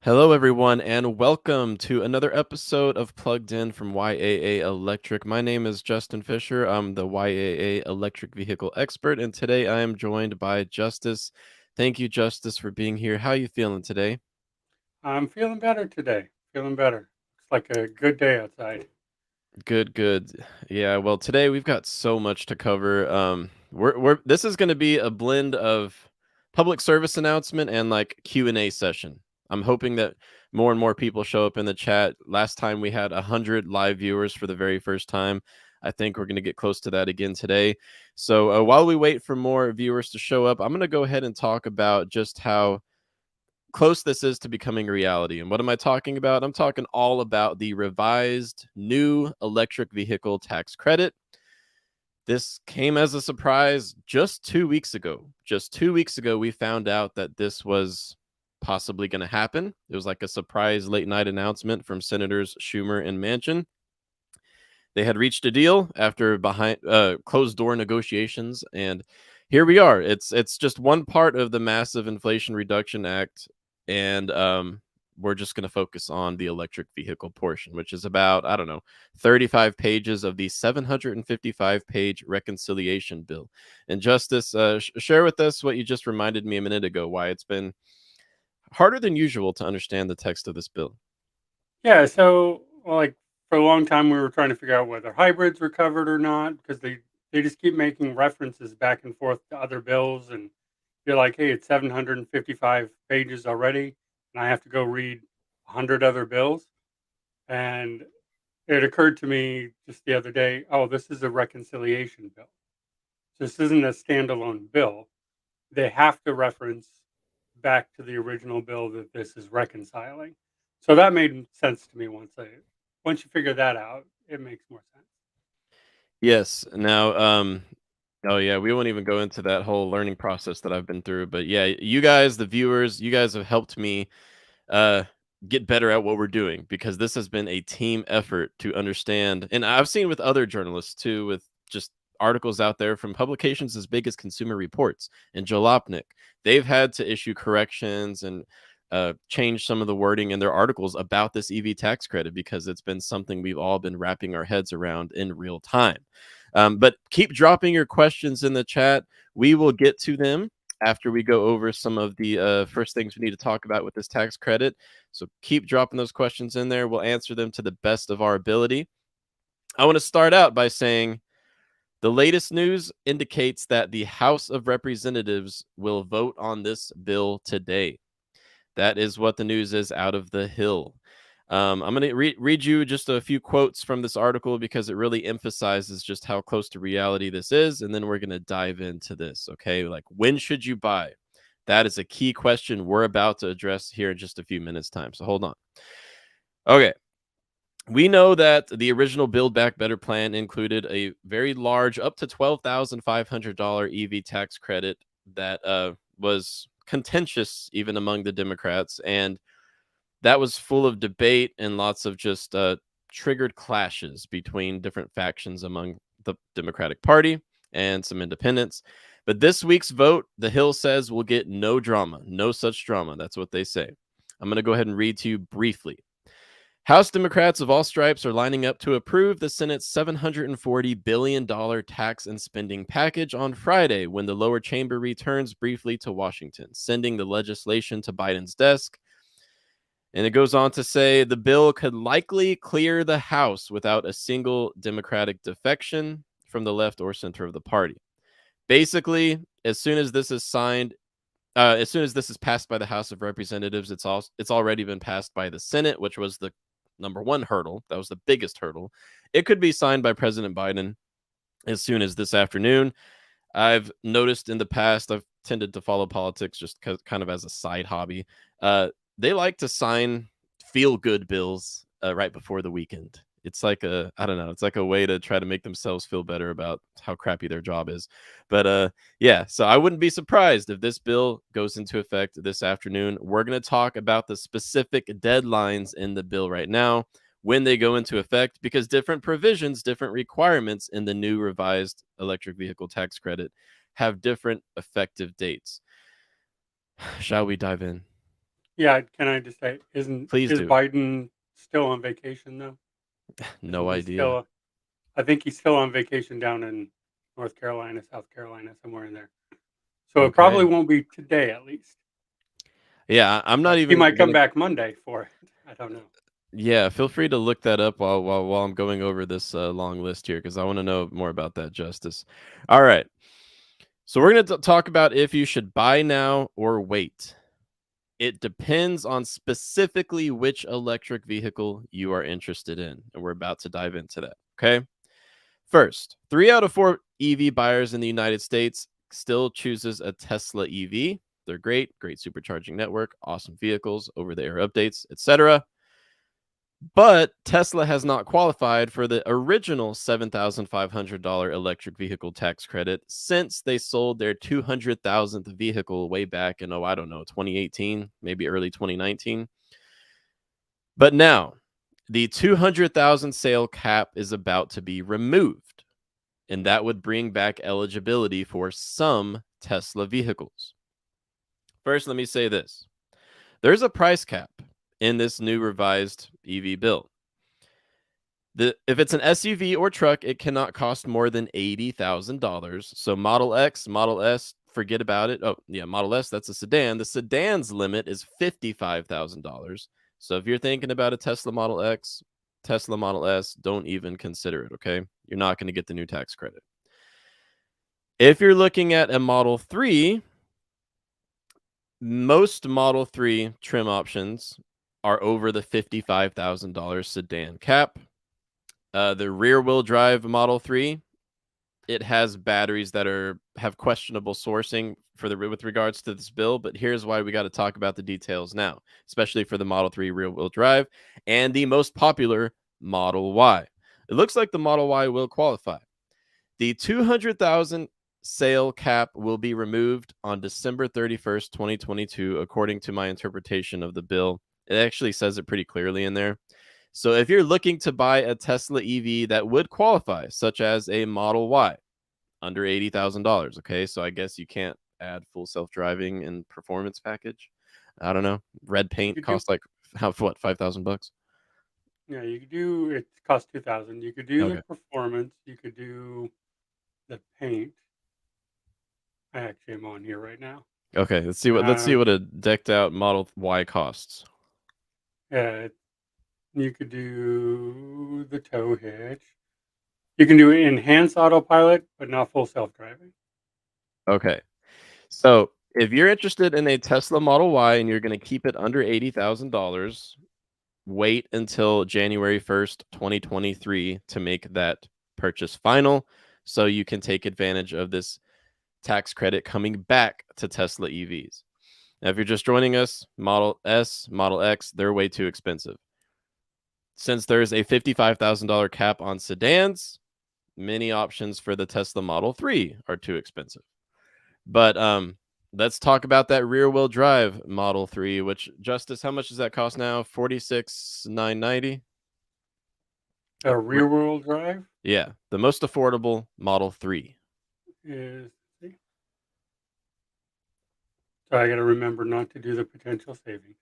Hello, everyone, and welcome to another episode of Plugged In from YAA Electric. My name is Justin Fisher. I'm the YAA electric vehicle expert, and today I am joined by Justice. Thank you, Justice, for being here. How are you feeling today? I'm feeling better today. Feeling better. It's like a good day outside. Good, good. Yeah, well, today we've got so much to cover. We're this is going to be a blend of public service announcement and like Q&A session. I'm hoping that more and more people show up in the chat. Last time we had 100 live viewers for the very first time. I think we're going to get close to that again today. So, while we wait for more viewers to show up, I'm going to go ahead and talk about just how close this is to becoming reality. And what am I talking about? I'm talking all about the revised new electric vehicle tax credit. This came as a surprise just 2 weeks ago. Just 2 weeks ago, we found out that this was possibly going to happen. It was like a surprise late night announcement from Senators Schumer and Manchin. They had reached a deal after behind closed door negotiations, and here we are. It's just one part of the massive Inflation Reduction Act, and we're just going to focus on the electric vehicle portion, which is about, I don't know, 35 pages of the 755-page reconciliation bill. And Justice, share with us what you just reminded me a minute ago, why it's been harder than usual to understand the text of this bill. Yeah, like for a long time we were trying to figure out whether hybrids were covered or not because they just keep making references back and forth to other bills, and you're like, "Hey, it's 755 pages already and I have to go read 100 other bills." And it occurred to me just the other day, "Oh, this is a reconciliation bill. This isn't a standalone bill. They have to reference back to the original bill that this is reconciling." So that made sense to me once you figure that out, it makes more sense. Yes. Now, oh yeah, we won't even go into that whole learning process that I've been through, but yeah, you guys, the viewers, you guys have helped me uh get better at what we're doing because this has been a team effort to understand. And I've seen with other journalists too, with just articles out there from publications as big as Consumer Reports and Jalopnik. They've had to issue corrections and change some of the wording in their articles about this EV tax credit because it's been something we've all been wrapping our heads around in real time. But keep dropping your questions in the chat. We will get to them after we go over some of the first things we need to talk about with this tax credit. So keep dropping those questions in there. We'll answer them to the best of our ability. I want to start out by saying the latest news indicates that the House of Representatives will vote on this bill today. That is what the news is out of the Hill. I'm going to read you just a few quotes from this article because it really emphasizes just how close to reality this is. And then we're going to dive into this. Okay. Like, when should you buy? That is a key question we're about to address here in just a few minutes' time. So hold on. Okay. We know that the original Build Back Better plan included a very large, up to $12,500 EV tax credit that was contentious even among the Democrats. And that was full of debate and lots of just triggered clashes between different factions among the Democratic Party and some independents. But this week's vote, the Hill says, will get no drama, no such drama. That's what they say. I'm going to go ahead and read to you briefly. House Democrats of all stripes are lining up to approve the Senate's $740 billion tax and spending package on Friday when the lower chamber returns briefly to Washington, sending the legislation to Biden's desk. And it goes on to say the bill could likely clear the House without a single Democratic defection from the left or center of the party. Basically, as soon as this is signed, as soon as this is passed by the House of Representatives, it's already been passed by the Senate, which was the number one hurdle. That was the biggest hurdle. It could be signed by President Biden as soon as this afternoon. I've noticed in the past, I've tended to follow politics just kind of as a side hobby. They like to sign feel good bills right before the weekend. It's like I don't know, it's like a way to try to make themselves feel better about how crappy their job is. But yeah, so I wouldn't be surprised if this bill goes into effect this afternoon. We're going to talk about the specific deadlines in the bill right now, when they go into effect, because different provisions, different requirements in the new revised electric vehicle tax credit have different effective dates. Shall we dive in? Yeah, can I just say, isn't Please is do. Biden still on vacation though? No Isn't he idea. still? I think he's still on vacation down in North Carolina, South Carolina, somewhere in there. So it probably Okay. won't be today, at least. Yeah, I'm not But he even might come gonna. back Monday for it. I don't know. Yeah, feel free to look that up while I'm going over this long list here because I want to know more about that, Justice. All right, so we're gonna talk about if you should buy now or wait. It depends on specifically which electric vehicle you are interested in, and we're about to dive into that. Okay. First, 3 out of 4 EV buyers in the United States still chooses a Tesla EV. They're great, great supercharging network, awesome vehicles, over-the-air updates, etc. But Tesla has not qualified for the original $7,500 electric vehicle tax credit since they sold their 200,000th vehicle way back in, oh, I don't know, 2018, maybe early 2019. But now, the 200,000 sale cap is about to be removed, and that would bring back eligibility for some Tesla vehicles. First, let me say this: there's a price cap in this new revised EV bill. If it's an SUV or truck, it cannot cost more than $80,000. So Model X, Model S, forget about it. Oh, yeah, Model S, that's a sedan. The sedan's limit is $55,000. So if you're thinking about a Tesla Model X, Tesla Model S, don't even consider it, okay? You're not going to get the new tax credit. If you're looking at a Model 3, most Model 3 trim options are over the $55,000 sedan cap. The rear wheel drive Model 3, it has batteries that have questionable sourcing with regards to this bill, but here's why we got to talk about the details now, especially for the Model 3 rear wheel drive and the most popular Model Y. It looks like the Model Y will qualify. The 200,000 sale cap will be removed on December 31st, 2022, according to my interpretation of the bill. It actually says it pretty clearly in there. So if you're looking to buy a Tesla EV that would qualify, such as a Model Y, under $80,000, okay? So I guess you can't add full self-driving and performance package. I don't know. Red You paint could do, costs like what, 5,000 bucks? yeah, you could do. It costs 2,000. You could do the Okay. performance. You could do the paint. I actually am on here right now. Okay, let's see Um, what a decked out Model Y costs. yeah, you could do the tow hitch. You can do enhanced autopilot, but not full self driving. Okay. So, if you're interested in a Tesla Model Y and you're going to keep it under $80,000, wait until January 1st, 2023 to make that purchase final so you can take advantage of this tax credit coming back to Tesla EVs. Now, if you're just joining us, Model S, Model X, they're way too expensive. Since there's a $55,000 cap on sedans, many options for the Tesla Model 3 are too expensive. But let's talk about that rear wheel drive Model 3, which Justice, how much does that cost now? 46,990. The rear wheel drive Yeah, the most affordable Model 3. is. See, so I got to remember not to do the potential savings.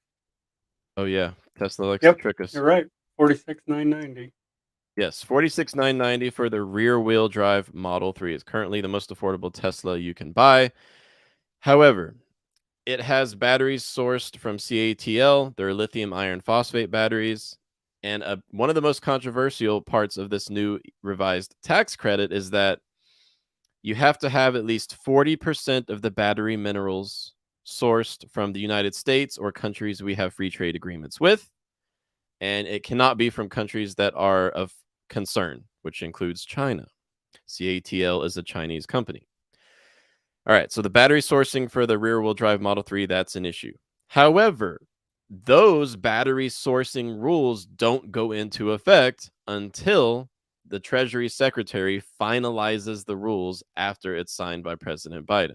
Oh yeah, Tesla likes to Yep, trick us. you're right. 46,990. Yes, 46,990 for the rear wheel drive Model 3 is currently the most affordable Tesla you can buy. However, it has batteries sourced from CATL, they're lithium iron phosphate batteries. And one of the most controversial parts of this new revised tax credit is that you have to have at least 40% of the battery minerals sourced from the United States or countries we have free trade agreements with. And it cannot be from countries that are of concern, which includes China. CATL is a Chinese company. All right, so the battery sourcing for the rear wheel drive Model 3, that's an issue. However, those battery sourcing rules don't go into effect until the Treasury Secretary finalizes the rules after it's signed by President Biden.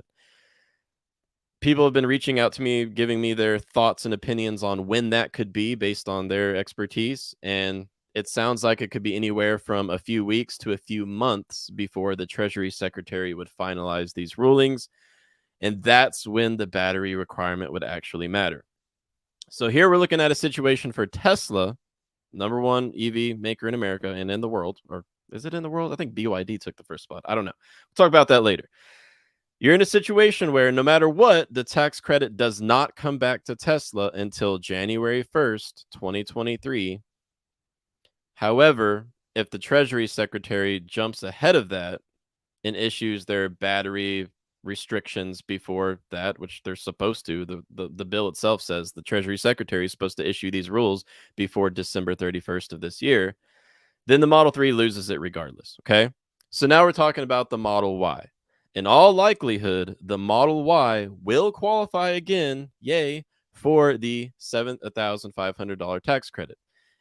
People have been reaching out to me, giving me their thoughts and opinions on when that could be based on their expertise. And it sounds like it could be anywhere from a few weeks to a few months before the Treasury Secretary would finalize these rulings. And that's when the battery requirement would actually matter. So here we're looking at a situation for Tesla, number one EV maker in America and in the world. Or is it in the world? I think BYD took the first spot. I don't know. We'll talk about that later. You're in a situation where no matter what, the tax credit does not come back to Tesla until January 1st, 2023. However, if the Treasury Secretary jumps ahead of that and issues their battery restrictions before that, which they're supposed to, the bill itself says the Treasury Secretary is supposed to issue these rules before December 31st of this year, then the Model 3 loses it regardless. Okay. So now we're talking about the Model Y. In all likelihood, the Model Y will qualify again, yay, for the $7,500 tax credit.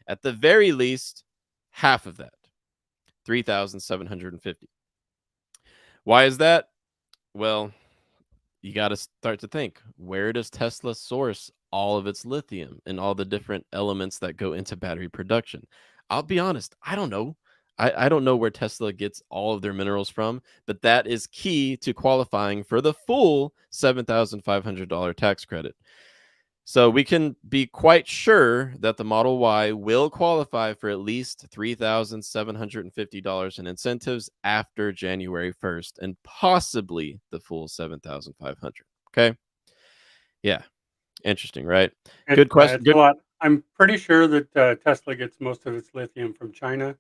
At the very least, half of that, 3,750. Why is that? Well, you got to start to think, where does Tesla source all of its lithium and all the different elements that go into battery production? I'll be honest, I don't know. I don't know where Tesla gets all of their minerals from, but that is key to qualifying for the full $7,500 tax credit. So we can be quite sure that the Model Y will qualify for at least $3,750 in incentives after January 1st and possibly the full 7,500. Okay? Yeah, interesting, right? Good Yeah, question. it's a Good. lot. I'm pretty sure that Tesla gets most of its lithium from China.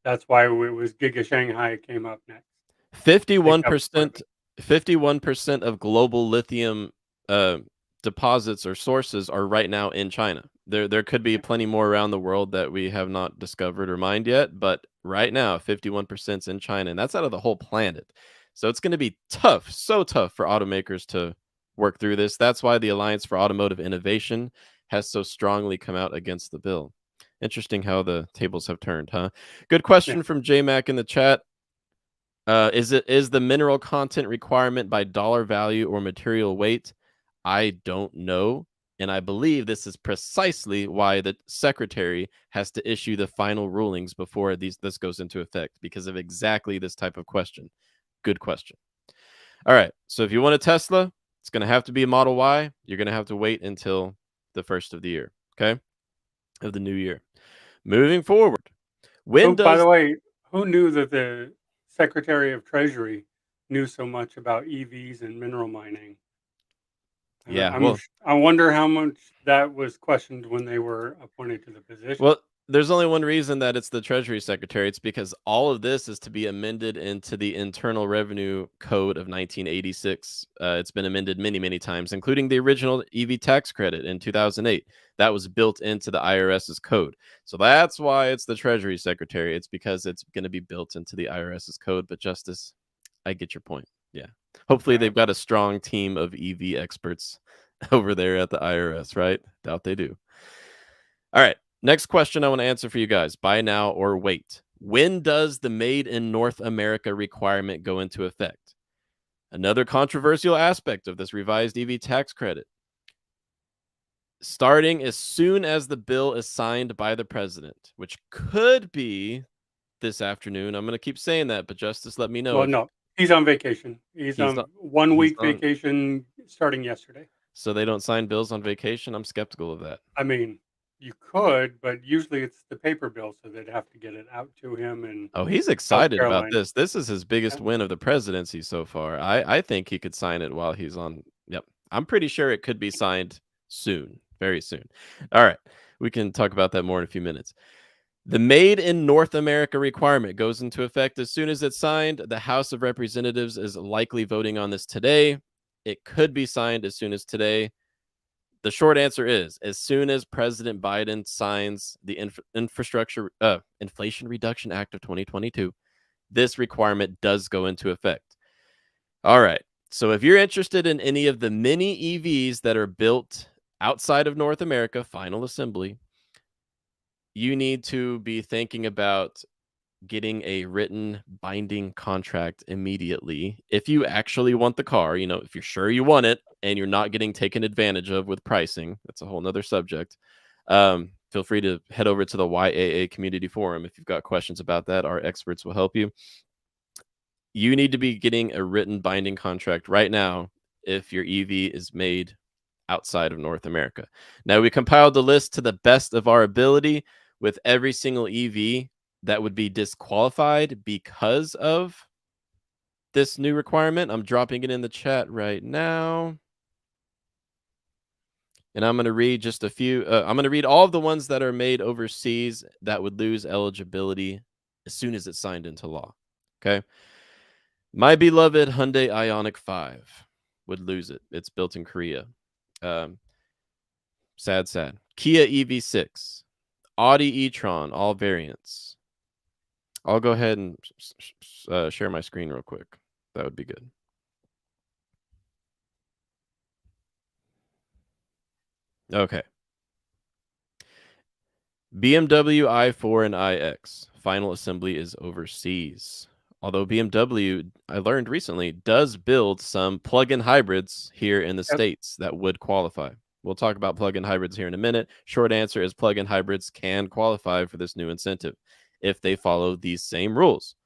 That's why it was Giga Shanghai came up next to take up part of 51% it. 51% of global lithium uh, deposits or sources are right now in China. There could be Yeah, plenty more around the world that we have not discovered or mined yet, but right now 51% is in China, and that's out of the whole planet. So it's going to be tough, so tough for automakers to work through this. That's why the Alliance for Automotive Innovation has so strongly come out against the bill. Interesting how the tables have turned, huh? Good yeah. question from JMac in the chat. Is the mineral content requirement by dollar value or material weight? I don't know, and I believe this is precisely why the secretary has to issue the final rulings before this goes into effect because of exactly this type of question. Good question. All right, so if you want a Tesla, it's going to have to be a Model Y. You're going to have to wait until the first of the year, okay, of the new year. Moving forward, when Who, by the does way, who knew that the Secretary of Treasury knew so much about EVs and mineral mining? yeah, well, I wonder how much that was questioned when they were appointed to the position. Well, there's only one reason that it's the Treasury Secretary. It's because all of this is to be amended into the Internal Revenue Code of 1986. It's been amended many, many times, including the original EV tax credit in 2008. That was built into the IRS's code. So that's why it's the Treasury Secretary. It's because it's going to be built into the IRS's code. But, Justice, I get your point. Yeah. Hopefully, Uh, they've got a strong team of EV experts over there at the IRS, right? Doubt they do. All right. Next question I want to answer for you guys. Buy now or wait. When does the made in North America requirement go into effect? Another controversial aspect of this revised EV tax credit. Starting as soon as the bill is signed by the president, which could be this afternoon. I'm going to keep saying that, but Justice, let me know well, if no, he's on vacation. He's he's on on. one He's week on. vacation starting yesterday. So they don't sign bills on vacation. I'm skeptical of that. I mean, you could, but usually it's the paper bill, so they'd have to get it out to him in Oh, he's South excited about Carolina. this. This is his biggest Yeah, win of the presidency so far. I think he could sign it while he's on. Yep. I'm pretty sure it could be signed soon, very soon. All right. We can talk about that more in a few minutes. The Made in North America requirement goes into effect as soon as it's signed. The House of Representatives is likely voting on this today. It could be signed as soon as today. The short answer is as soon as President Biden signs the Inflation Reduction Act of 2022, this requirement does go into effect. All right. So if you're interested in any of the mini EVs that are built outside of North America, final assembly, you need to be thinking about getting a written binding contract immediately. If you actually want the car, if you're sure you want it and you're not getting taken advantage of with pricing, that's a whole nother subject. Feel free to head over to the YAA community forum. If you've got questions about that, our experts will help you. You need to be getting a written binding contract right now if your EV is made outside of North America. Now, we compiled the list to the best of our ability with every single EV that would be disqualified because of this new requirement. I'm dropping it in the chat right now. And I'm going to read just a few. I'm going to read all of the ones that are made overseas that would lose eligibility as soon as it's signed into law. Okay. My beloved Hyundai Ioniq 5 would lose it. It's built in Korea. Um, sad. Kia EV6, Audi e-tron, all variants. I'll go ahead and share my screen real quick. That would be good. Okay. BMW i4 and iX. Final assembly is overseas. Although BMW, I learned recently, does build some plug-in hybrids here in the Yep. States that would qualify. We'll talk about plug-in hybrids here in a minute. Short answer is plug-in hybrids can qualify for this new incentive if they follow these same rules.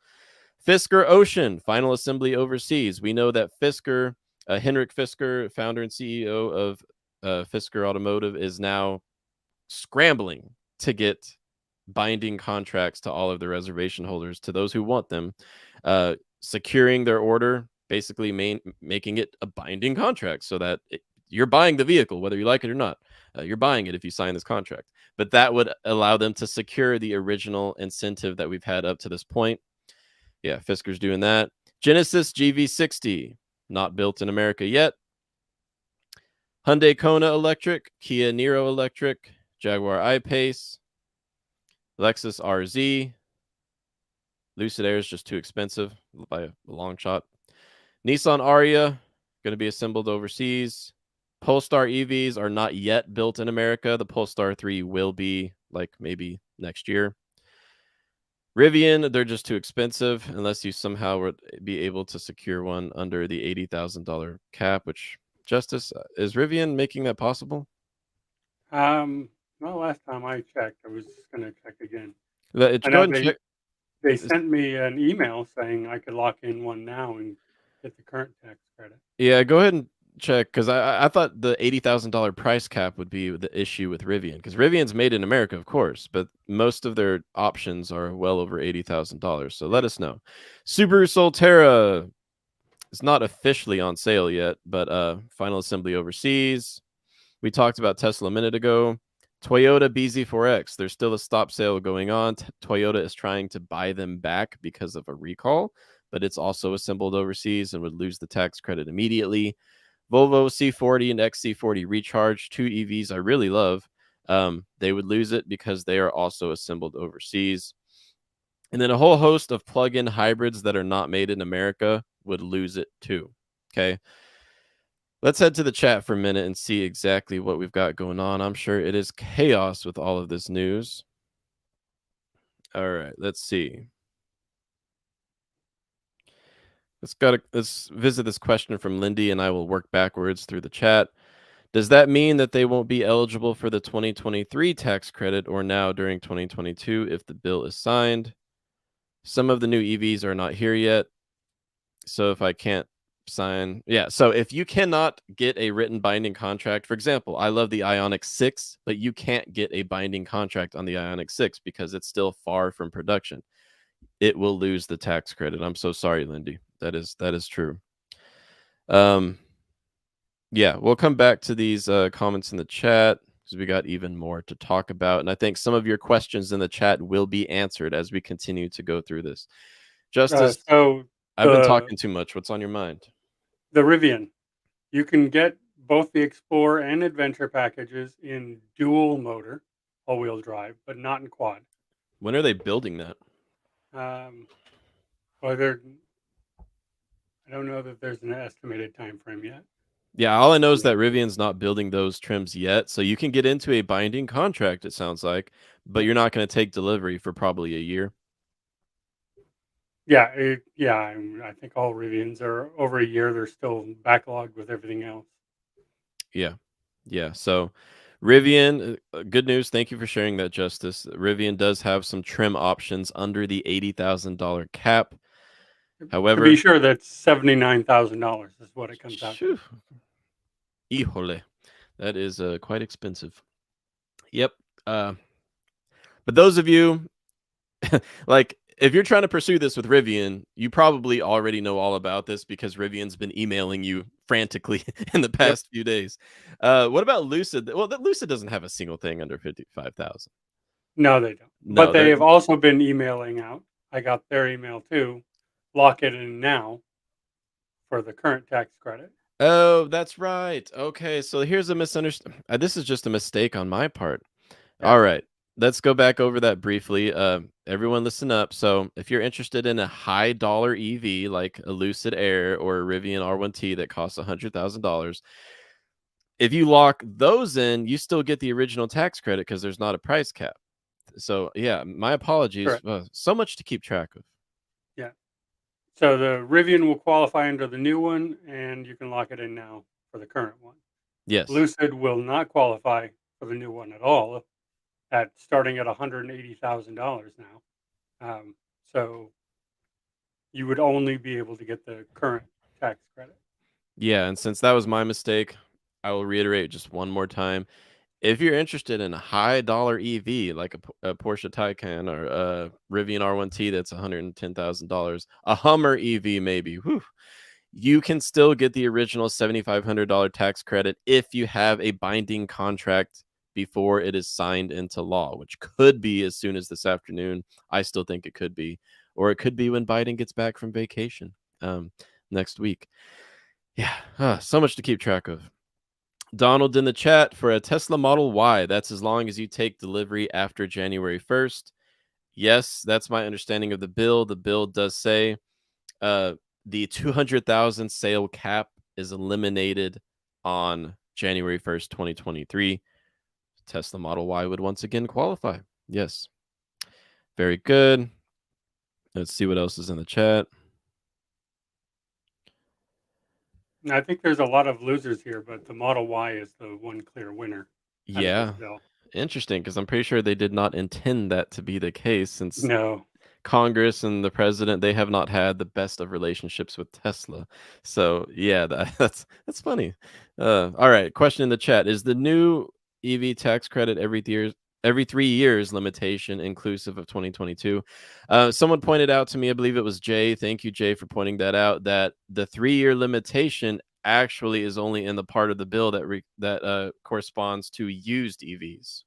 Fisker Ocean, final assembly overseas. We know that Fisker, Henrik Fisker, founder and CEO of Fisker Automotive, is now scrambling to get binding contracts to all of the reservation holders, to those who want them, securing their order, basically making it a binding contract so that you're buying the vehicle, whether you like it or not. You're buying it if you sign this contract. But that would allow them to secure the original incentive that we've had up to this point. Yeah, Fisker's doing that. Genesis GV60, not built in America yet. Hyundai Kona Electric, Kia Niro Electric, Jaguar I-Pace, Lexus RZ. Lucid Air is just too expensive by a long shot. Nissan Ariya, going to be assembled overseas. Polestar EVs are not yet built in America. The Polestar 3 will be like maybe next year. Rivian, they're just too expensive unless you somehow would be able to secure one under the $80,000 cap, which, Justice, is Rivian making that possible? Well, last time I checked, I was just going to check again. Go I ahead know and check. they sent me an email saying I could lock in one now and get the current tax credit. Yeah, go ahead and check, because I thought the $80,000 price cap would be the issue with Rivian, because Rivian's made in America, of course, but most of their options are well over $80,000. So let us know. Subaru Solterra is not officially on sale yet, but final assembly overseas. We talked about Tesla a minute ago. Toyota BZ4X, there's still a stop sale going on. Toyota is trying to buy them back because of a recall, but it's also assembled overseas and would lose the tax credit immediately. Volvo C40 and XC40 Recharge, two EVs I really love. They would lose it because they are also assembled overseas. And then a whole host of plug-in hybrids that are not made in America would lose it too. Okay. Let's head to the chat for a minute and see exactly what we've got going on. I'm sure it is chaos with all of this news. All right, let's see. Let's visit this question from Lindy, and I will work backwards through the chat. Does that mean that they won't be eligible for the 2023 tax credit or now during 2022 if the bill is signed? Some of the new EVs are not here yet. So if I can't sign, yeah. So if you cannot get a written binding contract, for example, I love the Ioniq 6, but you can't get a binding contract on the Ioniq 6 because it's still far from production. It will lose the tax credit. I'm so sorry, Lindy. That is true. Yeah, we'll come back to these comments in the chat because we got even more to talk about. And I think some of your questions in the chat will be answered as we continue to go through this. Justice, So I've been the talking too much. What's on your mind? Rivian, you can get both the Explorer and Adventure packages in dual motor, all-wheel drive, but not in quad. When are they building that? Well, I don't know that there's an estimated time frame yet. Yeah, all I know is that Rivian's not building those trims yet. So you can get into a binding contract, it sounds like, but you're not going to take delivery for probably a year. Yeah, I think all Rivians are over a year. They're still backlogged with everything else. Yeah. Yeah. So Rivian, good news. Thank you for sharing that, Justice. Rivian does have some trim options under the $80,000 cap. To be However, sure, that's $79,000 is what it comes out to. híjole, That is, quite expensive. Yep, but those of you like, if you're trying to pursue this with Rivian, you probably already know all about this because Rivian's been emailing you frantically in the Yep. past few days. What about Lucid? Well, the Lucid doesn't have a single thing under 55,000. No, they don't. But No, they they're have also been emailing out. I got their email too. Lock it in now for the current tax credit. Oh, that's right. Okay, so here's a misunderstanding. This is just a mistake on my part. Yeah, All right. Let's go back over that briefly. Everyone listen up. So, if you're interested in a high dollar EV like a Lucid Air or a Rivian R1T that costs $100,000, if you lock those in, you still get the original tax credit because there's not a price cap. So, yeah, my apologies. correct. So much to keep track of. Yeah. So the Rivian will qualify under the new one, and you can lock it in now for the current one. Yes. Lucid will not qualify for the new one at all, at starting at $180,000 now. So you would only be able to get the current tax credit. Yeah, and since that was my mistake, I will reiterate just one more time. If you're interested in a high dollar EV like a Porsche Taycan or a Rivian R1T that's $110,000, a Hummer EV maybe, whew, you can still get the original $7,500 tax credit if you have a binding contract before it is signed into law, which could be as soon as this afternoon. I still think it could be, or it could be when Biden gets back from vacation um, next week. Yeah, so much to keep track of. Donald in the chat for a Tesla Model Y. That's as long as you take delivery after January 1st. Yes, that's my understanding of the bill. The bill does say uh, the 200,000 sale cap is eliminated on January 1st, 2023. Tesla Model Y would once again qualify. Yes. Very good. Let's see what else is in the chat. And I think there's a lot of losers here, but the Model Y is the one clear winner out of this Yeah. bill. Interesting, because I'm pretty sure they did not intend that to be the case since No, Congress and the president, they have not had the best of relationships with Tesla. So yeah, that's funny. All right, question in the chat: is the new EV tax credit every 3 years limitation inclusive of 2022? Someone pointed out to me, I believe it was Jay. Thank you, Jay, for pointing that out. That the 3 year limitation actually is only in the part of the bill that corresponds to used EVs.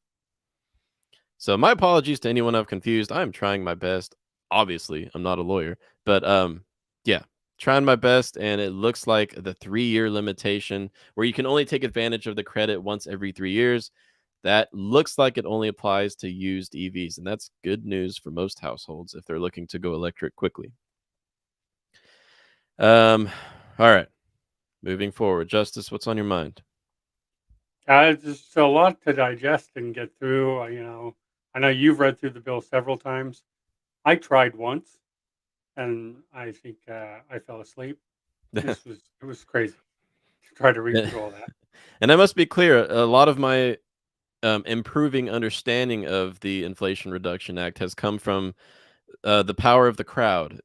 So my apologies to anyone I've confused. I'm trying my best. Obviously, I'm not a lawyer, but yeah, trying my best and it looks like the 3 year limitation where you can only take advantage of the credit once every 3 years, that looks like it only applies to used EVs, and that's good news for most households if they're looking to go electric quickly. Um all right, moving forward. Justice, what's on your mind? it's just a lot to digest and get through. I know you've read through the bill several times. I tried once, and I think I fell asleep. It was crazy to try to read through all that. And I must be clear, a lot of my improving understanding of the Inflation Reduction Act has come from the power of the crowd.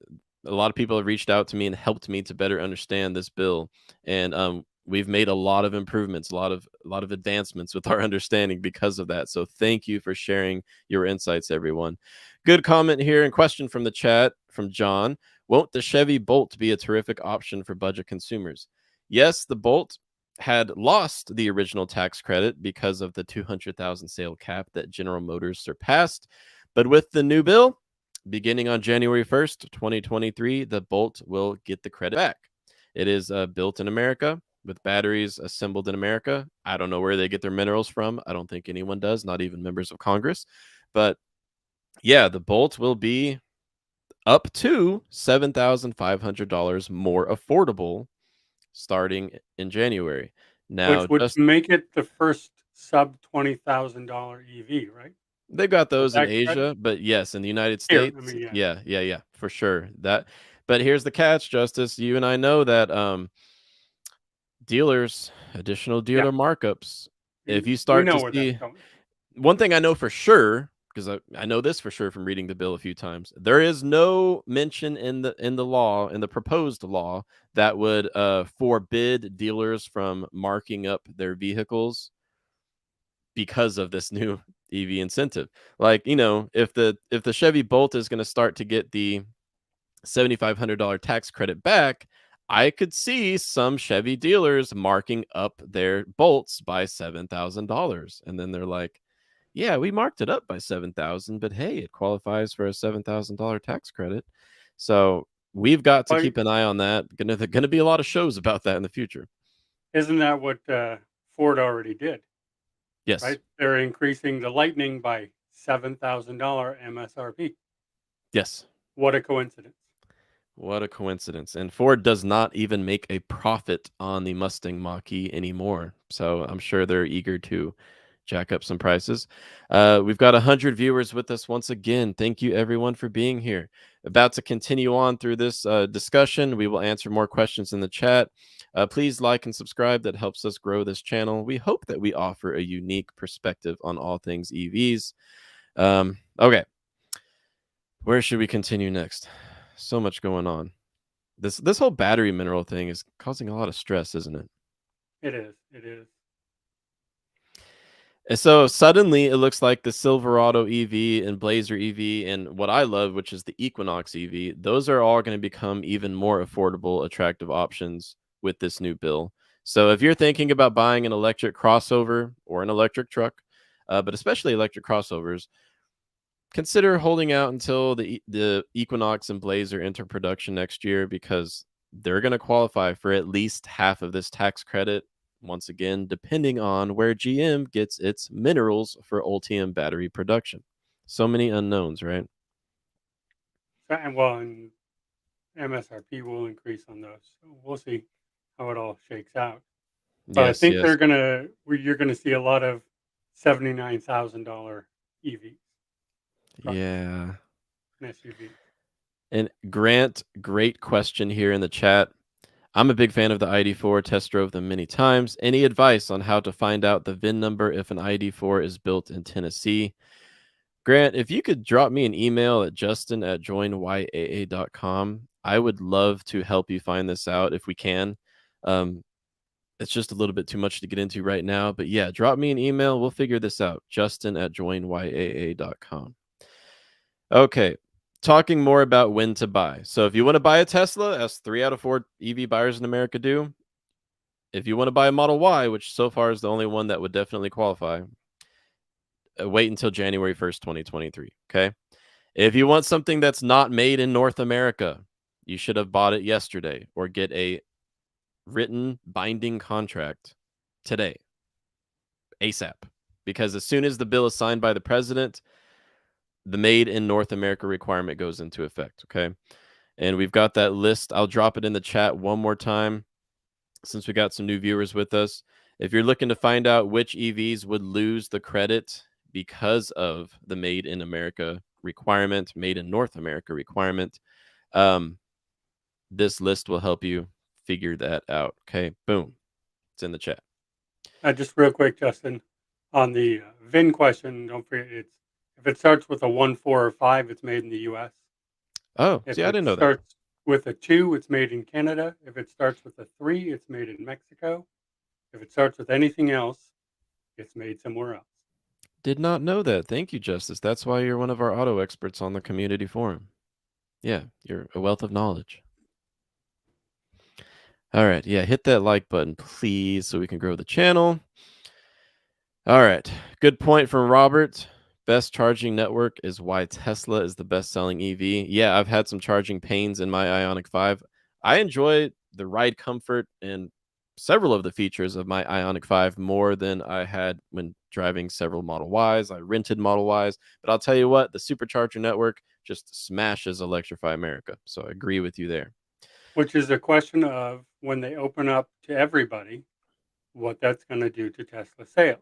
A lot of people have reached out to me and helped me to better understand this bill, and we've made a lot of improvements, a lot of advancements with our understanding because of that. So thank you for sharing your insights, everyone. Good comment here and question from the chat from John. Won't the Chevy Bolt be a terrific option for budget consumers? Yes, the Bolt had lost the original tax credit because of the 200,000 sale cap that General Motors surpassed. But with the new bill, beginning on January 1st, 2023, the Bolt will get the credit back. It is built in America with batteries assembled in America. I don't know where they get their minerals from. I don't think anyone does, not even members of Congress. But yeah, the Bolt will be up to $7,500 more affordable starting in January. Now, Which would just make it the first sub $20,000 EV, right? they've got With those in that credit? Asia, but yes, in the United Here, I States, mean, yeah, yeah, yeah, yeah, for sure. That, but here's the catch, Justice. You and I know that dealers, additional yeah, dealer markups. If you we start know to where that's see going. one thing I know for sure, because I know this for sure from reading the bill a few times. There is no mention in the law, in the proposed law, that would forbid dealers from marking up their vehicles because of this new EV incentive. Like, if the Chevy Bolt is going to start to get the $7,500 tax credit back, I could see some Chevy dealers marking up their bolts by $7,000. And then they're like, yeah, we marked it up by 7,000, but hey, it qualifies for a $7,000 tax credit. So we've got to Like, keep an eye on that. Gonna be a lot of shows about that in the future. isn't that what Ford already did? Yes. Right? They're increasing the Lightning by $7,000 MSRP. Yes. What a coincidence! What a coincidence. And Ford does not even make a profit on the Mustang Mach-E anymore. So I'm sure they're eager to jack up some prices. We've got 100 viewers with us once again. Thank you, everyone, for being here. About to continue on through this discussion. We will answer more questions in the chat. Please like and subscribe. That helps us grow this channel. We hope that we offer a unique perspective on all things EVs. Okay. Where should we continue next? So much going on. This whole battery mineral thing is causing a lot of stress, isn't it? It is. It is. And so suddenly it looks like the Silverado EV and Blazer EV and what I love, which is the Equinox EV, those are all going to become even more affordable, attractive options with this new bill. So if you're thinking about buying an electric crossover or an electric truck, but especially electric crossovers, consider holding out until the Equinox and Blazer enter production next year, because they're going to qualify for at least half of this tax credit. Once again, depending on where GM gets its minerals for Ultium battery production. So many unknowns, right? So, and MSRP will increase on those. So we'll see how it all shakes out. But I Yes, think yes. you're going to see a lot of $79,000 EVs trucks Yeah. and SUVs. And Grant, great question here in the chat. I'm a big fan of the ID4, test drove them many times. Any advice on how to find out the VIN number if an ID4 is built in Tennessee? Grant, if you could drop me an email at justin@joinyaa.com, I would love to help you find this out if we can. Um, it's just a little bit too much to get into right now, but yeah, drop me an email. We'll figure this out. Justin@joinyaa.com. Okay, talking more about when to buy. So if you want to buy a Tesla, as 3 out of 4 EV buyers in America do, if you want to buy a Model Y, which so far is the only one that would definitely qualify, wait until January 1st, 2023. Okay. If you want something that's not made in North America, you should have bought it yesterday or get a written binding contract today, ASAP. Because as soon as the bill is signed by the president, the made in North America requirement goes into effect. Okay. And we've got that list. I'll drop it in the chat one more time since we got some new viewers with us. If you're looking to find out which EVs would lose the credit because of the made in America requirement, made in North America requirement, um, this list will help you figure that out. Okay, boom, it's in the chat. Just real quick, Justin, on the VIN question, don't forget it's if it starts with a 1, 4, or 5, it's made in the U.S. Oh, see, If I it didn't know that. starts with a 2, it's made in Canada. If it starts with a 3, it's made in Mexico. If it starts with anything else, it's made somewhere else. Did not know that. Thank you, Justice. That's why you're one of our auto experts on the community forum. Yeah, you're a wealth of knowledge. All right, yeah, hit that like button, please, so we can grow the channel. All right. Good point from Robert. Best charging network is why Tesla is the best selling EV. Yeah, I've had some charging pains in my Ionic 5. I enjoy the ride comfort and several of the features of my Ionic 5 more than I had when driving several Model Ys. I rented Model Ys, but I'll tell you what, the supercharger network just smashes Electrify America. So I agree with you there. Which is a question of when they open up to everybody, what that's going to do to Tesla sales.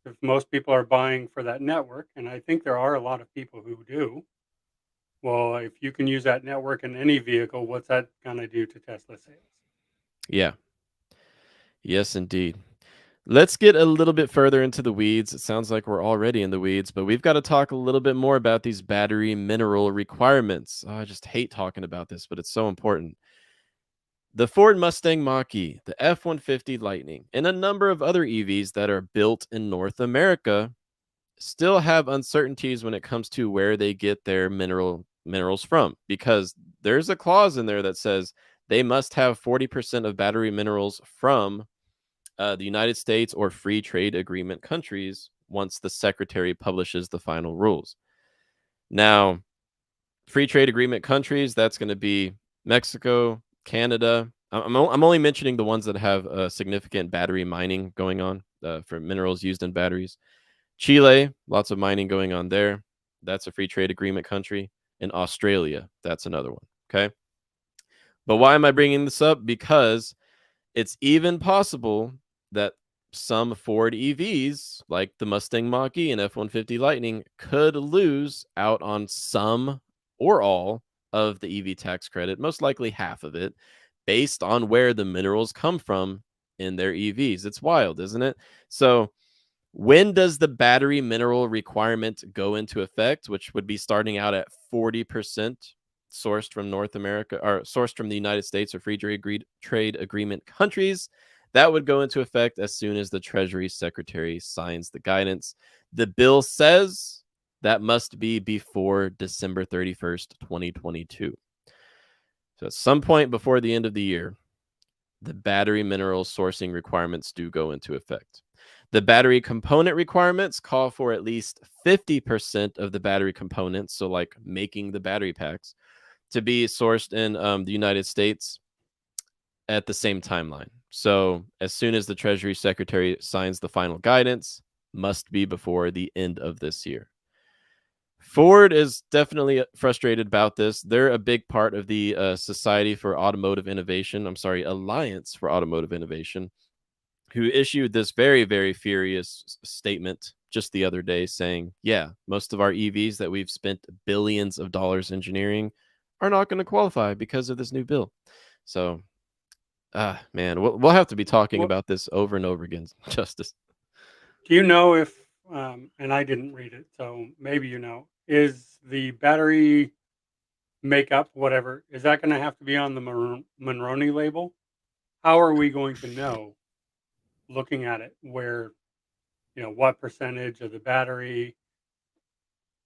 If most people are buying for that network, and I think there are a lot of people who do, well, if you can use that network in any vehicle, what's that going to do to Tesla sales? Yeah. Yes, indeed. Let's get a little bit further into the weeds. It sounds like we're already in the weeds, but we've got to talk a little bit more about these battery mineral requirements. Oh, I just hate talking about this, but it's so important. The Ford Mustang Mach-E, the F-150 Lightning, and a number of other EVs that are built in North America still have uncertainties when it comes to where they get their minerals from, because there's a clause in there that says they must have 40% of battery minerals from the United States or free trade agreement countries once the secretary publishes the final rules. Now, free trade agreement countries, that's going to be Mexico, Canada. I'm only mentioning the ones that have significant battery mining going on for minerals used in batteries. Chile, lots of mining going on there. That's a free trade agreement country. And Australia, that's another one. Okay. But why am I bringing this up? Because it's even possible that some Ford EVs, like the Mustang Mach-E and F-150 Lightning, could lose out on some or all of the EV tax credit, most likely half of it, based on where the minerals come from in their EVs. It's wild, isn't it? So when does the battery mineral requirement go into effect, which would be starting out at 40% sourced from North America or sourced from the United States or trade agreement countries? That would go into effect as soon as the Treasury Secretary signs the guidance. The bill says that must be before December 31st, 2022. So at some point before the end of the year, the battery mineral sourcing requirements do go into effect. The battery component requirements call for at least 50% of the battery components, so like making the battery packs, to be sourced in the United States at the same timeline. So as soon as the Treasury Secretary signs the final guidance, must be before the end of this year. Ford is definitely frustrated about this. They're a big part of the Society for Automotive Innovation. I'm sorry, Alliance for Automotive Innovation, who issued this very, very furious statement just the other day saying, yeah, most of our EVs that we've spent billions of dollars engineering are not going to qualify because of this new bill. So, man, we'll have to be talking What about this over and over again, Justice. do you know if? And I didn't read it, so maybe you know. Is the battery makeup, whatever, is that going to have to be on the Monroney label? How are we going to know, looking at it, where what percentage of the battery?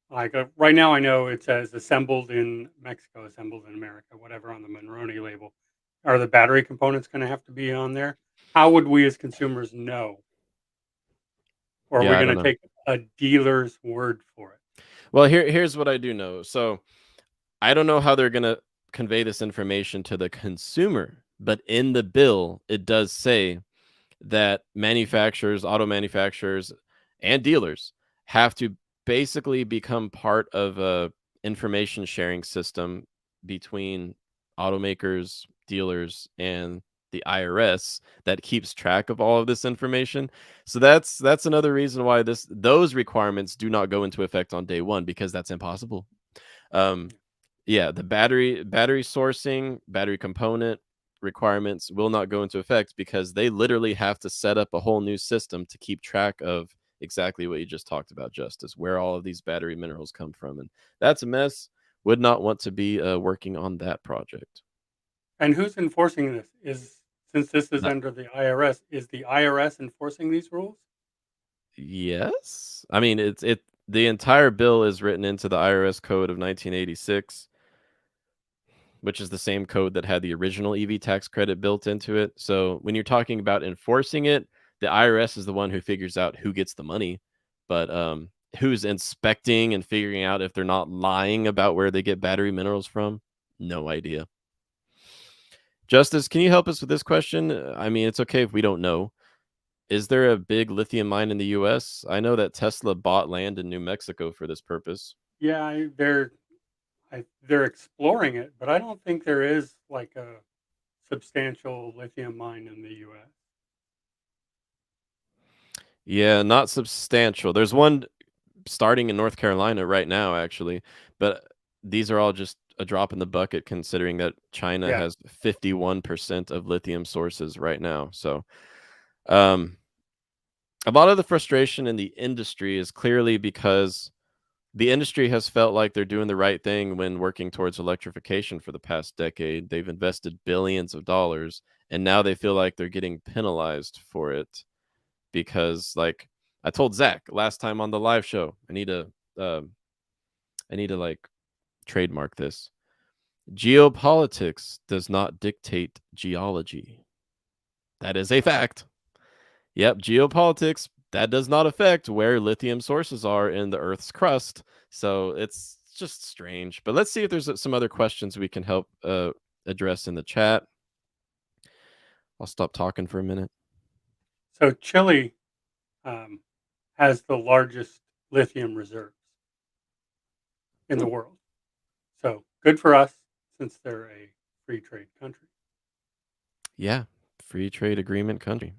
Like right now, I know it says assembled in Mexico, assembled in America, whatever on the Monroney label. Are the battery components going to have to be on there? How would we as consumers know? Or are we Yeah, I going don't to know. take a dealer's word for it? Well, here's what I do know. So I don't know how they're going to convey this information to the consumer, but in the bill, it does say that manufacturers, auto manufacturers, and dealers have to basically become part of a information sharing system between automakers, dealers, and the IRS that keeps track of all of this information. So that's another reason why those requirements do not go into effect on day one, because that's impossible. Um, yeah, the battery sourcing, battery component requirements will not go into effect because they literally have to set up a whole new system to keep track of exactly what you just talked about, Justice, where all of these battery minerals come from. And that's a mess. Would not want to be working on that project. And who's enforcing this? Since this is Not, under the IRS, is the IRS enforcing these rules? yes. I mean, the entire bill is written into the IRS code of 1986, which is the same code that had the original EV tax credit built into it. So when you're talking about enforcing it, the IRS is the one who figures out who gets the money, but who's inspecting and figuring out if they're not lying about where they get battery minerals from? No idea. Justice, can you help us with this question? I mean, it's okay if we don't know. Is there a big lithium mine in the US? I know that Tesla bought land in New Mexico for this purpose. Yeah, they're exploring it, but I don't think there is like a substantial lithium mine in the U.S. Yeah, not substantial. There's one starting in North Carolina right now, actually, but these are all just a drop in the bucket considering that China Yeah, has 51% of lithium sources right now. So, um, A lot of the frustration in the industry is clearly because the industry has felt like they're doing the right thing when working towards electrification for the past decade. They've invested billions of dollars, and now they feel like they're getting penalized for it because, like I told Zach last time on the live show, um, I need to like trademark this. Geopolitics does not dictate geology. That is a fact. Yep, geopolitics, that does not affect where lithium sources are in the Earth's crust. So it's just strange. But let's see if there's some other questions we can help address in the chat. I'll stop talking for a minute. So Chile um, has the largest lithium reserves in the Hmm. world. So good for us since they're a free trade country. Yeah, free trade agreement country.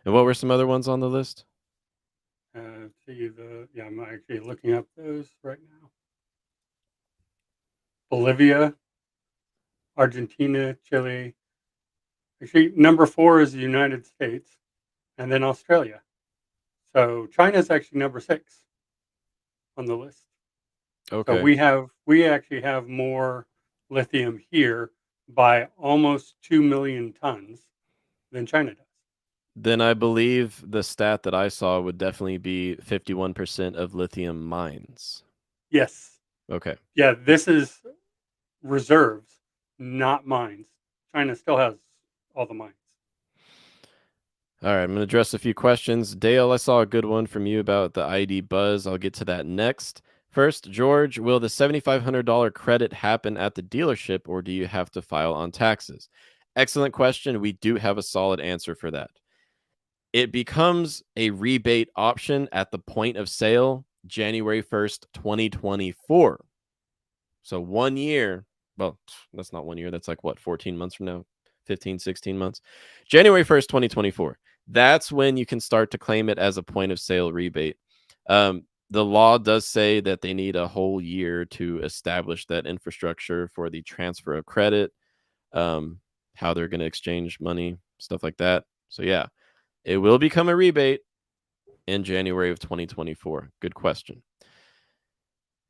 And what were some other ones on the list? I'm actually looking up those right now. Bolivia, Argentina, Chile. Actually, number 4 is the United States, and then Australia. So China's actually number 6 on the list. So Okay. we actually have more lithium here by almost 2 million tons than China does. Then I believe the stat that I saw would definitely be 51% of lithium mines. Yes. Okay. Yeah, this is reserves, not mines. China still has all the mines. All right, I'm going to address a few questions. Dale, I saw a good one from you about the ID Buzz. I'll get to that next. First, George, will the $7,500 credit happen at the dealership or do you have to file on taxes? Excellent question. We do have a solid answer for that. It becomes a rebate option at the point of sale, January 1st, 2024. So 1 year, well, that's not 1 year. That's like what, 14 months from now? 15, 16 months. January 1st, 2024. That's when you can start to claim it as a point of sale rebate. The law does say that they need a whole year to establish that infrastructure for the transfer of credit, how they're going to exchange money, stuff like that. So, yeah, it will become a rebate in January of 2024. Good question.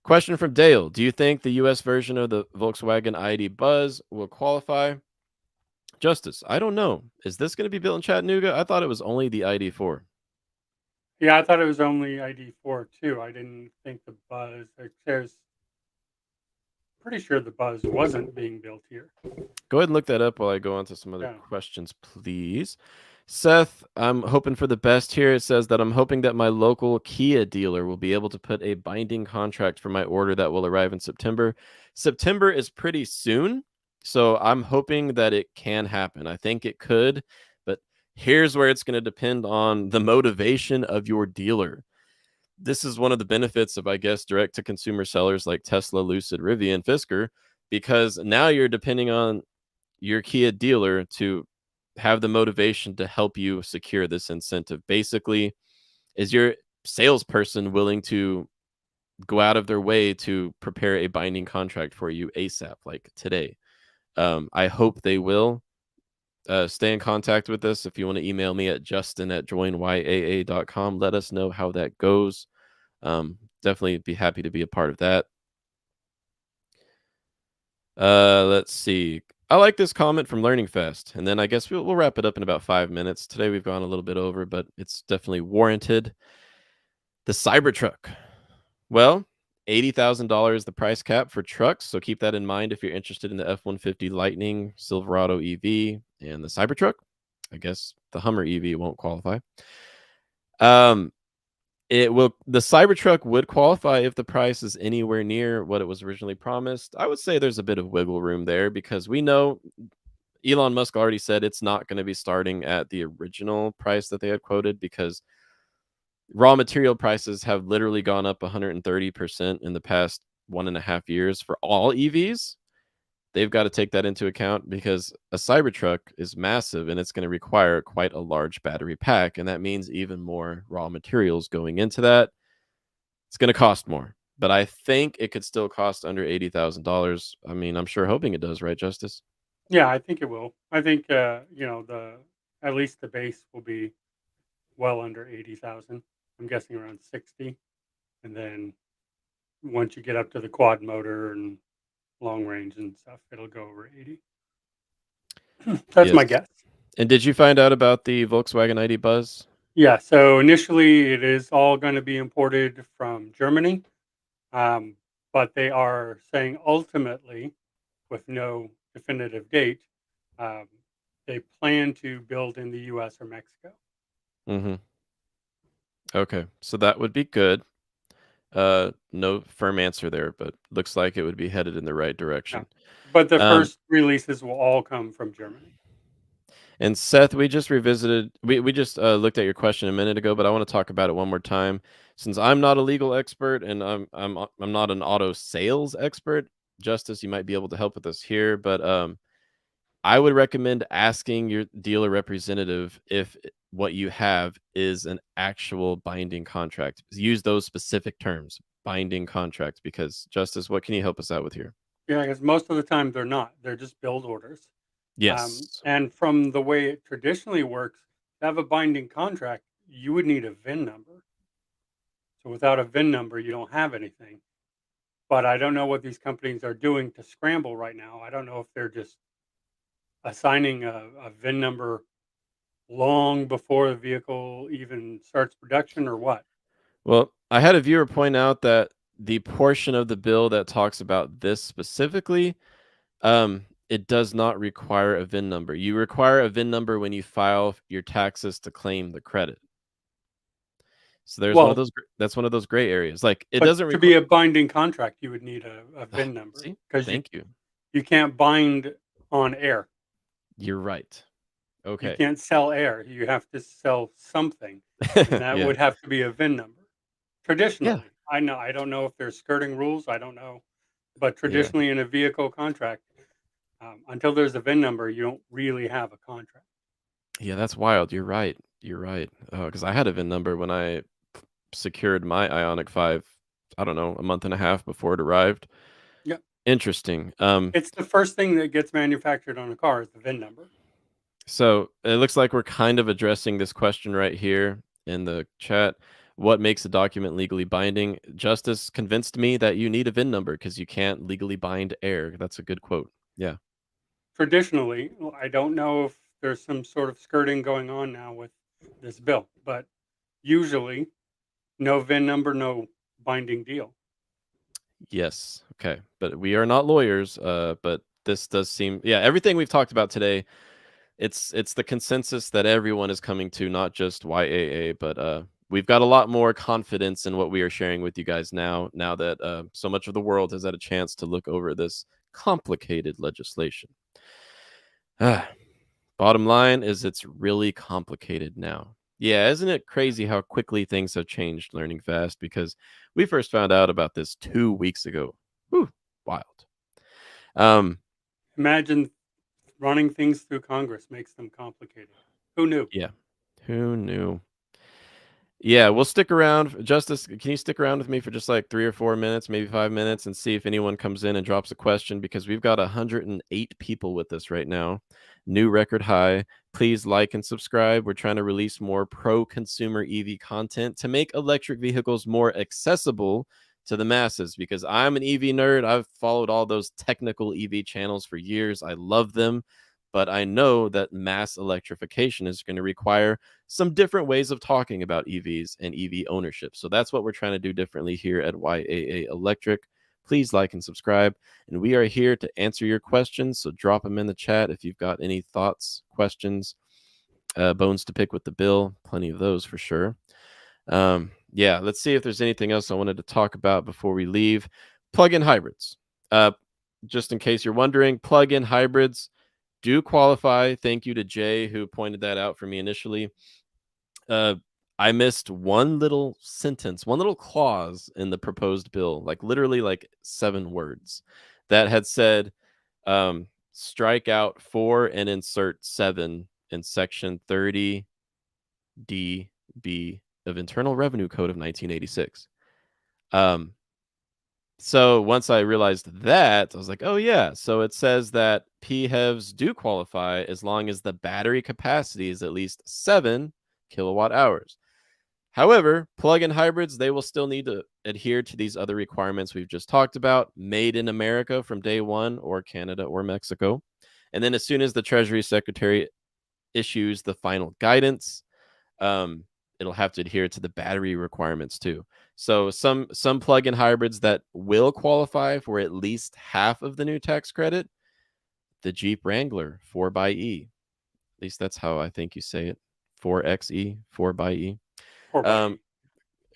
Question from Dale. Do you think the US version of the Volkswagen ID Buzz will qualify? Justice, I don't know. Is this going to be built in Chattanooga? I thought it was only the ID4. Yeah, I thought it was only ID4 too. I didn't think the Buzz. It says pretty sure the Buzz wasn't being built here. Go ahead and look that up while I go on to some other Yeah. questions, please. Seth, I'm hoping for the best here. It says that I'm hoping that my local Kia dealer will be able to put a binding contract for my order that will arrive in September. September is pretty soon, so I'm hoping that it can happen. I think it could, but here's where it's going to depend on the motivation of your dealer. This is one of the benefits of, I guess, direct to consumer sellers like Tesla, Lucid, Rivian, and Fisker, because now you're depending on your Kia dealer to have the motivation to help you secure this incentive. Basically, is your salesperson willing to go out of their way to prepare a binding contract for you ASAP, like today? I hope they will. Stay in contact with us. If you want to email me at justin@joinyaa.com, let us know how that goes. Definitely be happy to be a part of that. Let's see. I like this comment from Learning Fest, and then I guess we'll wrap it up in about 5 minutes. Today we've gone a little bit over, but it's definitely warranted. The Cybertruck. Well, $80,000 the price cap for trucks, so keep that in mind if you're interested in the F-150 Lightning, Silverado EV, and the Cybertruck. I guess the Hummer EV won't qualify. Um, the Cybertruck would qualify if the price is anywhere near what it was originally promised. I would say there's a bit of wiggle room there because we know Elon Musk already said it's not going to be starting at the original price that they had quoted because raw material prices have literally gone up 130% in the past 1.5 years for all EVs. They've got to take that into account because a Cybertruck is massive and it's going to require quite a large battery pack. And that means even more raw materials going into that. It's going to cost more, but I think it could still cost under $80,000. I mean, I'm sure hoping it does, right, Justice? Yeah, I think it will. I think the at least the base will be well under 80,000. I'm guessing around 60, and then once you get up to the quad motor and long range and stuff, it'll go over 80. That's Yes. my guess. And did you find out about the Volkswagen ID Buzz? Yeah, so initially it is all going to be imported from Germany, um, but they are saying ultimately, with no definitive date, um, they plan to build in the US or Mexico. Mhm. Okay. So that would be good. No firm answer there, but looks like it would be headed in the right Yeah. direction. But the Um, first releases will all come from Germany. and Seth, we just revisited we just looked at your question a minute ago, but I want to talk about it one more time. Since I'm not a legal expert and I'm not an auto sales expert, Justice, you might be able to help with us here, but I would recommend asking your dealer representative if what you have is an actual binding contract. Use those specific terms, binding contract, because Justice, what can you help us out with here? Yeah, because most of the time they're not. They're just build orders. Yes. And from the way it traditionally works, to have a binding contract, you would need a VIN number. So without a VIN number, you don't have anything. But I don't know what these companies are doing to scramble right now. I don't know if they're just assigning a VIN number long before the vehicle even starts production or what. Well, I had a viewer point out that the portion of the bill that talks about this specifically, it does not require a VIN number. You require a VIN number when you file your taxes to claim the credit. So there's one of Well, those that's one of those gray areas. Like it but doesn't to require. be a binding contract, you would need a VIN number See? because Thank you. you can't bind on air. You're right. You Okay. can't sell air. You have to sell something, and that Yeah. would have to be a VIN number. Yeah. Traditionally, I don't know if there's skirting rules. I don't know, but Yeah. traditionally in a vehicle contract, until there's a VIN number, you don't really have a contract. Yeah, that's wild. You're right. You're right. Because I had a VIN number when I secured my Ioniq 5, I don't know, a month and a half before it arrived. Yeah, Interesting. it's the first thing that gets manufactured on a car is the VIN number. So it looks like we're kind of addressing this question right here in the chat. What makes a document legally binding? Justice convinced me that you need a VIN number because you can't legally bind air. That's a good quote. Yeah. Traditionally, well, I don't know if there's some sort of skirting going on now with this bill, but usually no VIN number, no binding deal. Yes. Okay. But we are not lawyers. But this does seem, yeah, everything we've talked about today, it's the consensus that everyone is coming to, not just YAA, but we've got a lot more confidence in what we are sharing with you guys now that so much of the world has had a chance to look over this complicated legislation. Ah, bottom line is it's really complicated now. Yeah, isn't it crazy how quickly things have changed learning fast? Because we first found out about this 2 weeks ago. Whew, wild. Um, Imagine running things through Congress makes them complicated. Who knew? yeah. Who knew? Yeah, we'll stick around. Justice, can you stick around with me for just like 3 or 4 minutes, maybe 5 minutes, and see if anyone comes in and drops a question? Because we've got 108 people with us right now. New record high. Please like and subscribe. We're trying to release more pro-consumer EV content to make electric vehicles more accessible to the masses, because I'm an EV nerd. I've followed all those technical EV channels for years. I love them, but I know that mass electrification is going to require some different ways of talking about EVs and EV ownership. So that's what we're trying to do differently here at YAA Electric. Please like and subscribe. And we are here to answer your questions. So drop them in the chat if you've got any thoughts, questions, bones to pick with the bill. Plenty of those for sure. Yeah, let's see if there's anything else I wanted to talk about before we leave. Plug in hybrids. Uh, just in case you're wondering, plug in hybrids do qualify. Thank you to Jay who pointed that out for me initially. uh, I missed one little sentence, one little clause in the proposed bill, like literally like 7 words that had said, strike out 4 and insert 7 in section 30 DB of Internal Revenue Code of 1986. Um, so once I realized that, I was like, oh yeah. So it says that PHEVs do qualify as long as the battery capacity is at least 7 kilowatt hours. However, plug-in hybrids, they will still need to adhere to these other requirements we've just talked about, made in America from day one, or Canada or Mexico. And then as soon as the Treasury Secretary issues the final guidance, um, it'll have to adhere to the battery requirements too. So some plug-in hybrids that will qualify for at least half of the new tax credit, the Jeep Wrangler 4xe. At least that's how I think you say it. 4xe, 4xe. 4 by 8. Um,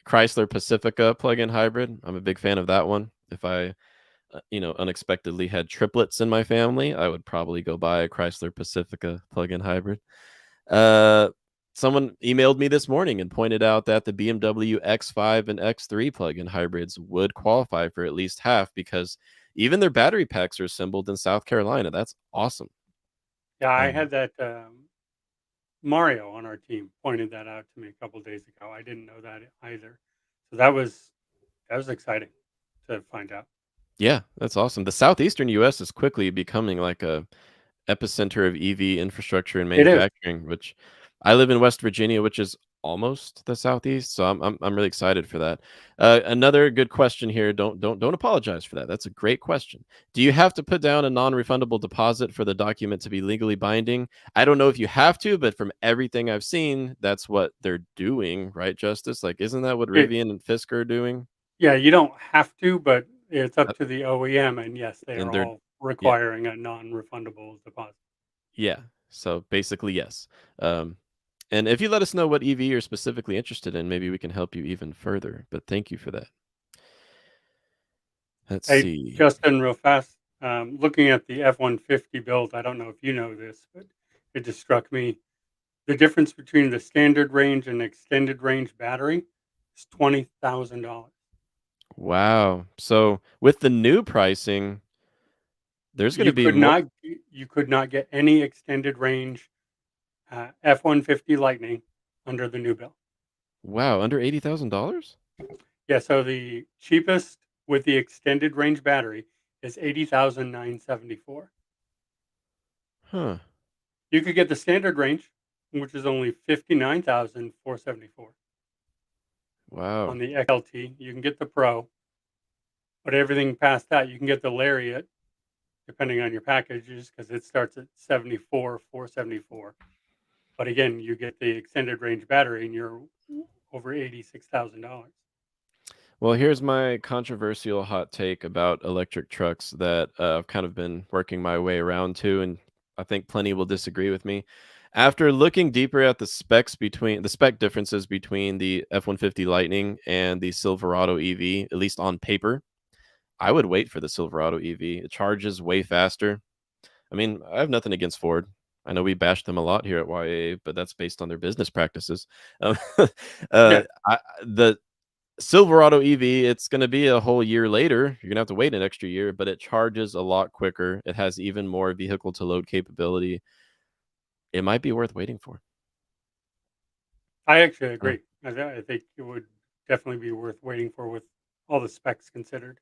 Chrysler Pacifica plug-in hybrid. I'm a big fan of that one. If I, unexpectedly had triplets in my family, I would probably go buy a Chrysler Pacifica plug-in hybrid. Uh, Someone emailed me this morning and pointed out that the BMW X5 and X3 plug-in hybrids would qualify for at least half because even their battery packs are assembled in South Carolina. That's awesome. Yeah, I Um, had that Mario on our team pointed that out to me a couple days ago. I didn't know that either. So that was exciting to find out. yeah, that's awesome. The southeastern U.S. is quickly becoming like a epicenter of EV infrastructure and It is. manufacturing, which I live in West Virginia, which is almost the Southeast. So I'm really excited for that. Another good question here. Don't apologize for that. That's a great question. Do you have to put down a non-refundable deposit for the document to be legally binding? I don't know if you have to, but from everything I've seen, that's what they're doing, right, Justice? Like, isn't that what It, Rivian and Fisker are doing? yeah, you don't have to, but it's Uh, up to the OEM, and yes, they And are they're all yeah, requiring a non-refundable deposit. yeah. So basically, yes. Um, And if you let us know what EV you're specifically interested in, maybe we can help you even further. But thank you for that. Let's Hey, see. Justin, real fast, looking at the F-150 build, I don't know if you know this, but it just struck me. The difference between the standard range and extended range battery is $20,000. Wow. So with the new pricing, there's going to You be could more. not you could not get any extended range F-150 Lightning under the new bill. Wow, under $80,000? Yeah, so the cheapest with the extended range battery is 80,974. Huh. You could get the standard range, which is only 59,474 on Wow. the XLT. You can get the Pro, but everything past that, you can get the Lariat, depending on your packages, because it starts at 74,474. But again, you get the extended range battery, and you're over $86,000. Well, here's my controversial hot take about electric trucks that I've kind of been working my way around to, and I think plenty will disagree with me. After looking deeper at the spec differences between the F-150 Lightning and the Silverado EV, at least on paper, I would wait for the Silverado EV. It charges way faster. I mean, I have nothing against Ford. I know we bash them a lot here at YAA, but that's based on their business practices. Um, Yeah, the Silverado EV, it's going to be a whole year later. You're going to have to wait an extra year, but it charges a lot quicker. It has even more vehicle to load capability. It might be worth waiting for. I actually Uh, agree. I think it would definitely be worth waiting for with all the specs considered.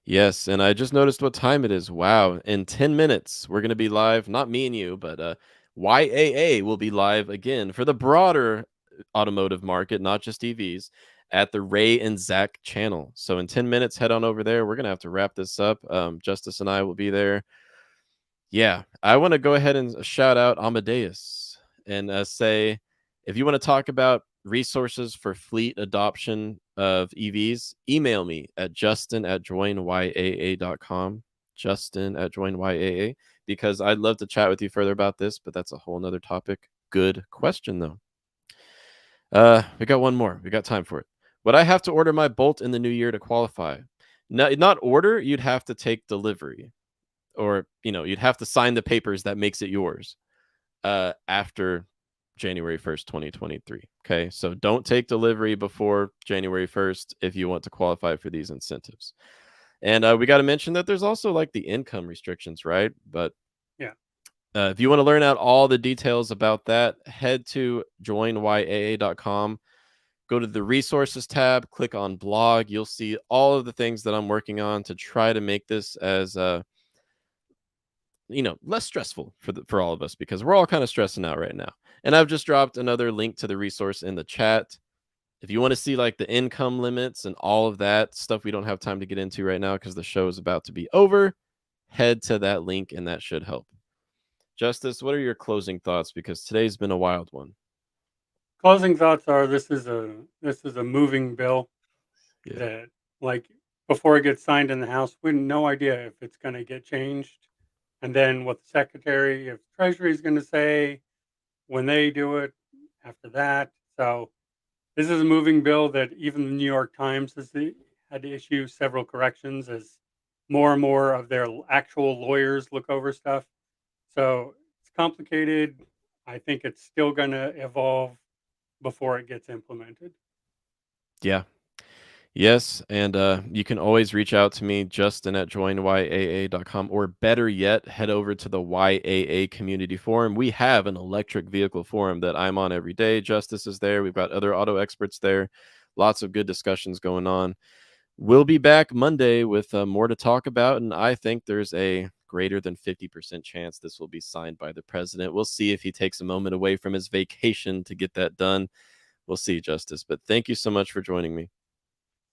Yes, and I just noticed what time it is. Wow, in 10 minutes, we're going to be live. Not me and you, but YAA will be live again for the broader automotive market, not just EVs, at the Ray and Zach channel. So in 10 minutes, head on over there. We're going to have to wrap this up. Justice and I will be there. Yeah, I want to go ahead and shout out Amadeus and say if you want to talk about resources for fleet adoption of EVs, email me at justin@joinyaa.com. Justin@joinyaa, because I'd love to chat with you further about this, but that's a whole nother topic. Good question, though. We got one more. We got time for it. Would I have to order my Bolt in the new year to qualify? No, not order. You'd have to take delivery, or you'd have to sign the papers that makes it yours after January 1st, 2023. Okay, so don't take delivery before January 1st if you want to qualify for these incentives. And we got to mention that there's also like the income restrictions, right? But Yeah. if you want to learn out all the details about that, head to joinyaa.com. Go to the resources tab, click on blog. You'll see all of the things that I'm working on to try to make this as less stressful for all of us because we're all kind of stressing out right now. And I've just dropped another link to the resource in the chat. If you want to see like the income limits and all of that stuff we don't have time to get into right now because the show is about to be over, head to that link and that should help. Justice, what are your closing thoughts? Because today's been a wild one. Closing thoughts are this is a moving bill Yeah. that, like, before it gets signed in the House, we have no idea if it's going to get changed, and then what the Secretary of Treasury is going to say when they do it after that. So this is a moving bill that even the New York Times had to issue several corrections as more and more of their actual lawyers look over stuff. So it's complicated. I think it's still going to evolve before it gets implemented. Yeah. Yes, and you can always reach out to me, Justin at joinyaa.com, or better yet, head over to the YAA community forum. We have an electric vehicle forum that I'm on every day. Justice is there. We've got other auto experts there. Lots of good discussions going on. We'll be back Monday with more to talk about, and I think there's a greater than 50% chance this will be signed by the president. We'll see if he takes a moment away from his vacation to get that done. We'll see, Justice. But thank you so much for joining me.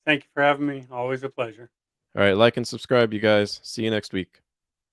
Thank you for having me. Always a pleasure. All right, like and subscribe, you guys. See you next week.